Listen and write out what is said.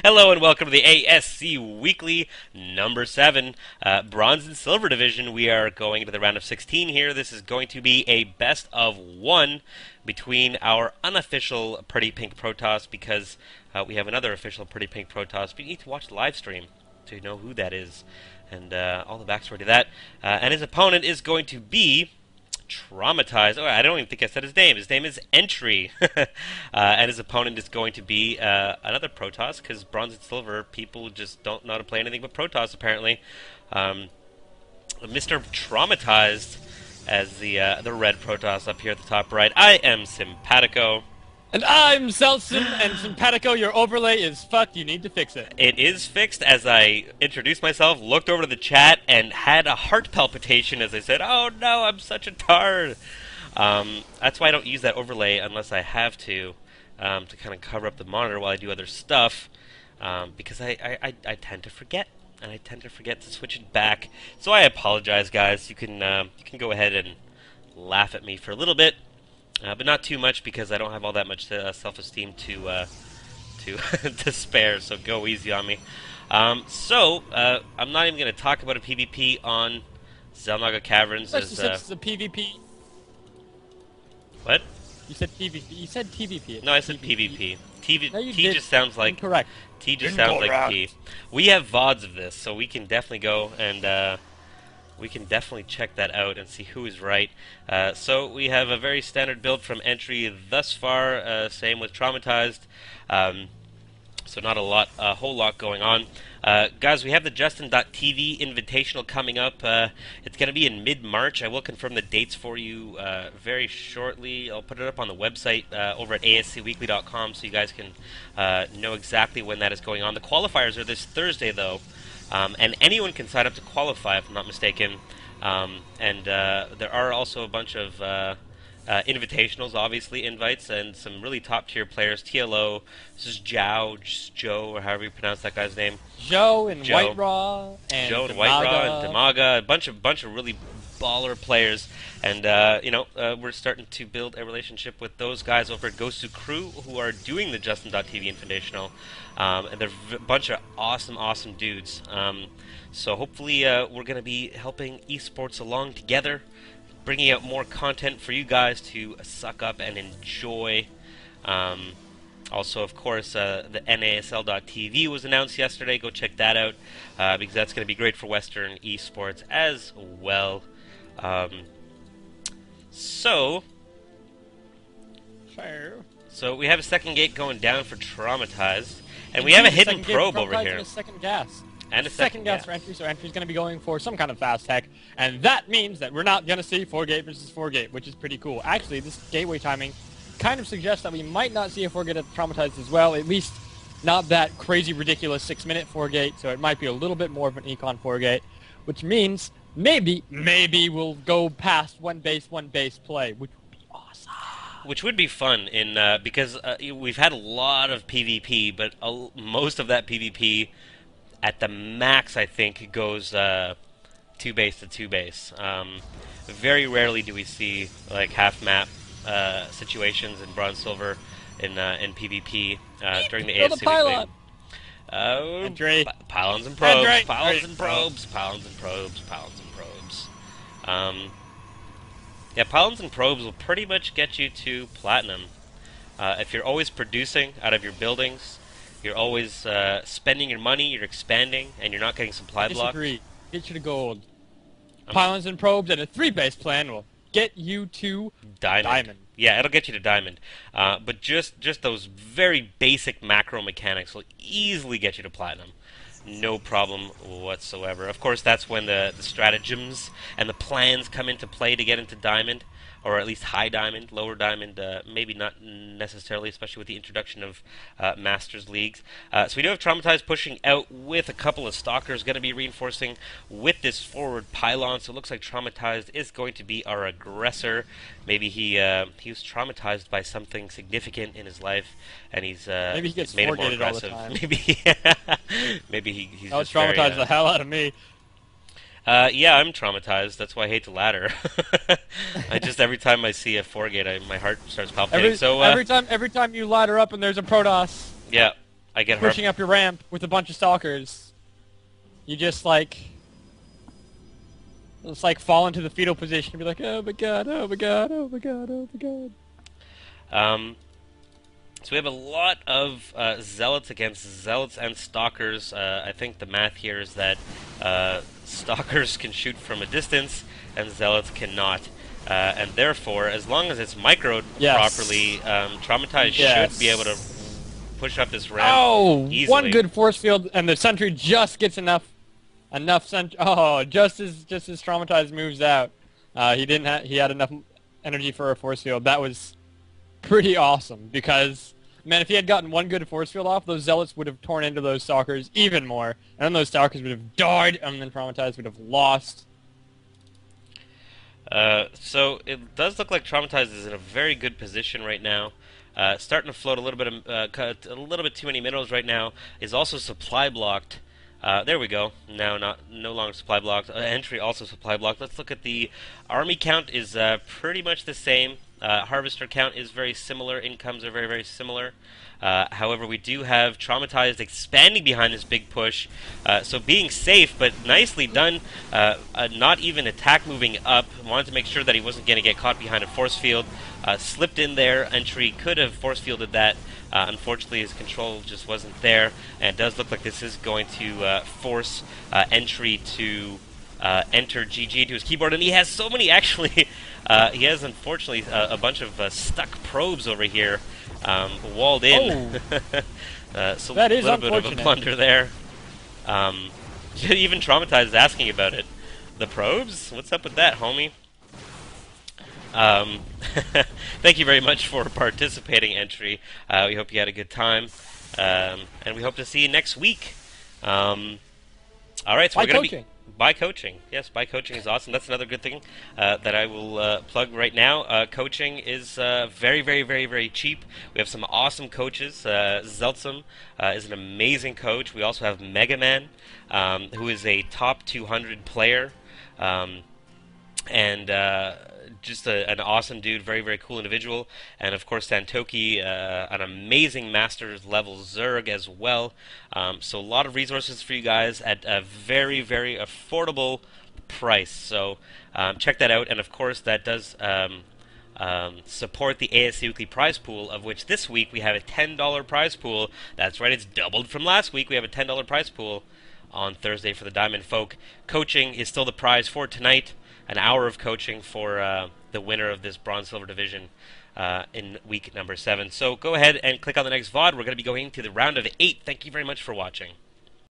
Hello and welcome to the ASC Weekly number 7, Bronze and Silver Division. We are going into the round of 16 here. This is going to be a best of one between our unofficial Pretty Pink Protoss because we have another official Pretty Pink Protoss. But you need to watch the live stream to know who that is and all the backstory to that. And his opponent is going to be Traumatized. Oh, I don't even think I said his name. His name is Entry. And his opponent is going to be another Protoss, because Bronze and Silver, people just don't know how to play anything but Protoss, apparently. Mr. Traumatized as the red Protoss up here at the top right. I am Simpatico. And I'm Selsun, and Simpatico, your overlay is fucked, you need to fix it. It is fixed. As I introduced myself, looked over to the chat, and had a heart palpitation as I said, oh no, I'm such a tard. That's why I don't use that overlay unless I have to kind of cover up the monitor while I do other stuff, because I tend to forget, and I tend to forget to switch it back. So I apologize, guys. You can go ahead and laugh at me for a little bit. But not too much, because I don't have all that much self-esteem to to spare, so go easy on me. I'm not even going to talk about a PvP on Xel'Naga Caverns. It's a PvP. What? You said PvP. You said PvP. No, I said PvP. No, you T did. just sounds like... Incorrect. T just sounds like P. We have VODs of this, so we can definitely go and... we can definitely check that out and see who is right. So we have a very standard build from Entry thus far. Same with Traumatized. So not a whole lot going on. Guys, we have the Justin.tv Invitational coming up. It's going to be in mid-March. I will confirm the dates for you very shortly. I'll put it up on the website over at ASCWeekly.com so you guys can know exactly when that is going on. The qualifiers are this Thursday, though. And anyone can sign up to qualify, if I'm not mistaken. There are also a bunch of invitationals, obviously, invites, and some really top-tier players. TLO, this is Joe, or however you pronounce that guy's name. Joe and White Raw and Joe and White Raw and Damaga, a bunch of really baller players. And, we're starting to build a relationship with those guys over at Gosu Crew, who are doing the Justin.tv Invitational. And they're a bunch of awesome dudes. So hopefully we're going to be helping esports along together, bringing out more content for you guys to suck up and enjoy. Also, of course, the NASL.TV was announced yesterday. Go check that out, because that's going to be great for Western esports as well. So we have a second gate going down for Traumatized. And we have a hidden probe over here. And a second gas. And a second gas for Entry, so Entry's going to be going for some kind of fast tech. And that means that we're not going to see 4-gate versus 4-gate, which is pretty cool. Actually, this gateway timing kind of suggests that we might not see a 4-gate at Traumatized as well. At least not that crazy, ridiculous 6-minute 4-gate, so it might be a little bit more of an econ 4-gate. Which means maybe we'll go past one base play, which would be awesome. Which would be fun, because we've had a lot of PvP, but most of that PvP, at the max, I think, goes 2 base to 2 base. Very rarely do we see like half map situations in Bronze Silver in PvP during the ASCW Weekly. Pylons and probes, pylons and probes, pylons and probes, pylons and probes. Yeah, pylons and probes will pretty much get you to platinum. If you're always producing out of your buildings, you're always spending your money, you're expanding, and you're not getting supply block. Disagree. Get you to gold. Pylons and probes and a 3-base plan will get you to diamond. Yeah, it'll get you to diamond. But just those very basic macro mechanics will easily get you to platinum. No problem whatsoever. Of course, that's when the stratagems and the plans come into play to get into diamond, or at least high diamond. Lower diamond, maybe not necessarily, especially with the introduction of Masters Leagues. So we do have Traumatized pushing out with a couple of Stalkers, going to be reinforcing with this forward pylon. So it looks like Traumatized is going to be our aggressor. Maybe he was traumatized by something significant in his life, and he's maybe he gets made it more all the aggressive. time. Maybe he's that was just traumatized very, the hell out of me. Yeah, I'm traumatized. That's why I hate the ladder. Every time I see a 4-gate, my heart starts palpitating. Every time you ladder up and there's a Protoss. Yeah, I get harp. pushing up your ramp with a bunch of stalkers. You just like fall into the fetal position and be like, oh my god, oh my god, oh my god, oh my god. So we have a lot of zealots against zealots and stalkers. I think the math here is that stalkers can shoot from a distance and zealots cannot. And therefore, as long as it's microed properly, Traumatized should be able to push up this ramp easily. One good force field, and the sentry just gets enough sentry. Oh, just as Traumatized moves out, he had enough energy for a force field. That was pretty awesome because, man, if he had gotten one good force field off, those zealots would have torn into those stalkers even more, and then those stalkers would have died, and then Traumatized would have lost. So it does look like Traumatized is in a very good position right now. Starting to float a little bit too many minerals right now. Is also supply blocked. There we go. Now no longer supply blocked. Entry also supply blocked. Let's look at the army count. Is pretty much the same. Harvester count is very similar. Incomes are very similar. However, we do have Traumatized expanding behind this big push, so being safe, but nicely done. Not even attack moving up. Wanted to make sure that he wasn't going to get caught behind a force field. Slipped in there. Entry could have force fielded that. Unfortunately, his control just wasn't there, and it does look like this is going to force Entry to enter GG into his keyboard, and he has so many, actually. He has, unfortunately, a bunch of stuck probes over here, walled in. So that is a little bit of a blunder there. Even Traumatized is asking about it. The probes? What's up with that, homie? Thank you very much for participating, Entry. We hope you had a good time, and we hope to see you next week. All right, so we're going to be... Buy coaching. Yes, buy coaching is awesome. That's another good thing that I will plug right now. Coaching is very cheap. We have some awesome coaches. Zeltsum is an amazing coach. We also have Mega Man, who is a top 200 player. And just an awesome dude, very cool individual, and of course Santoki, an amazing Masters level Zerg as well. So a lot of resources for you guys at a very affordable price. So check that out, and of course that does support the ASCWeekly prize pool, of which this week we have a $10 prize pool. That's right, it's doubled from last week. We have a $10 prize pool on Thursday for the Diamond Folk. Coaching is still the prize for tonight. An hour of coaching for the winner of this Bronze-Silver division in week number 7. So go ahead and click on the next VOD. We're going to be going to the round of 8. Thank you very much for watching.